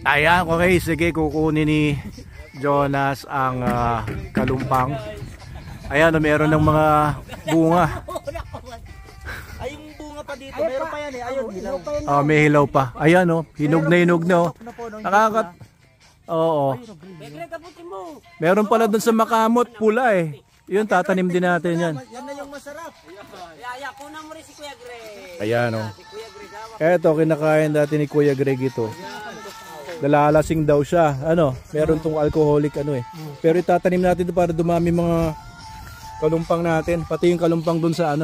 Ayan, okay, sige, kukunin ni Jonas ang kalumpang. Ayan, meron ng mga bunga. Ay, yung bunga pa dito, meron pa yan eh. Ayun, hilaw. May hilaw pa. Ayan, hinog na hinog na. Nakakat... Oo. Meron pala doon sa makamot, pula eh. Yun, tatanim din natin yan. Yan na yung masarap. Kunan mo rin si Kuya Greg. Ayan, eto, kinakain dati ni Kuya Greg ito. Nalalasing daw siya. Meron tong alcoholic Pero itatanim natin ito para dumami mga kalumpang natin. Pati yung kalumpang dun sa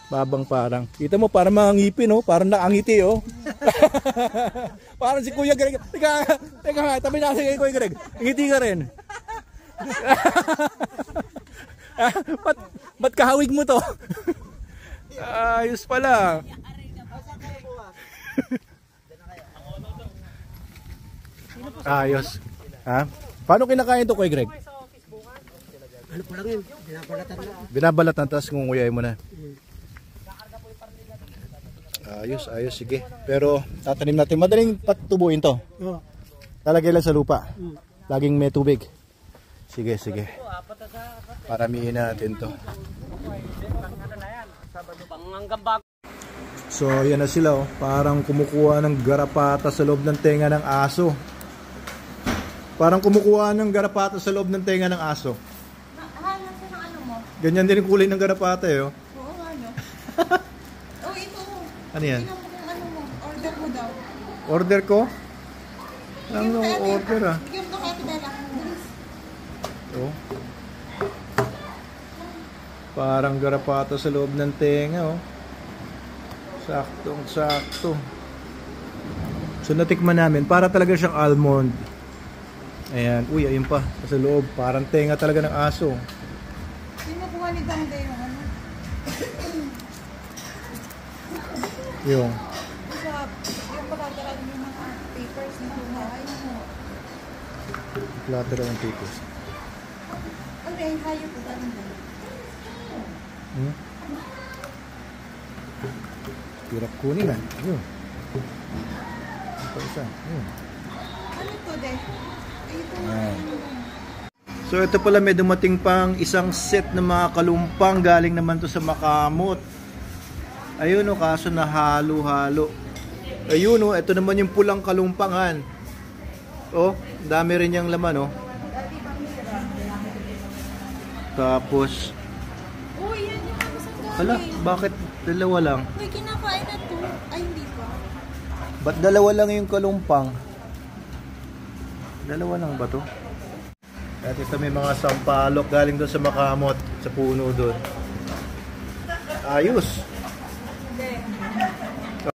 babang parang. Kita mo, parang mga ngipin, parang nakangiti, Parang si Kuya Greg. Teka nga, tabi natin kay Kuya Greg. Ngiti ka rin. Ba't kahawig mo to? Ayos pala. Ayos. Paano kinakain to, Kuya Greg? Ano pa lang yun? Binabalatan lang. Binabalatan, tapos ngunguyain mo na. Ayos, sige. Pero tatanim natin. Madaling patubuin to. Talagay lang sa lupa. Laging may tubig. Sige. Paramihin natin to. So, yan na sila. Parang kumukuha ng garapata sa loob ng tenga ng aso. Ganyan din yung kulay ng garapata eh. Oo, ito. Ano yan? Order mo daw. Order ko? Ano order Bigyan mo kaya kidala. Parang garapata sa loob ng tenga Saktong-sakto. So natikman namin, para talaga siyang almond. Ayan, ayun pa sa loob, parang tenga talaga ng aso. Sino kuha ni Dangde yung Yung pagkakaroon yung mga papers na kuha. platter ng papers. Okay, hayop ko Dangde. Hirap kunin Yun. Isa. Ano to, De? So ito pala, may dumating pang isang set ng mga kalumpang, galing naman to sa makamot. Ayun kaso na halo-halo. Ayun ito naman yung pulang kalumpangan. Dami rin yung laman Tapos Yan yung isang galing. hala, bakit dalawa lang? May kinakain na to. Ay, hindi pa. Ba't dalawa lang yung kalumpang? Dalawa lang ba to? At ito may mga sampalok galing doon sa makamot, sa puno doon. Ayos!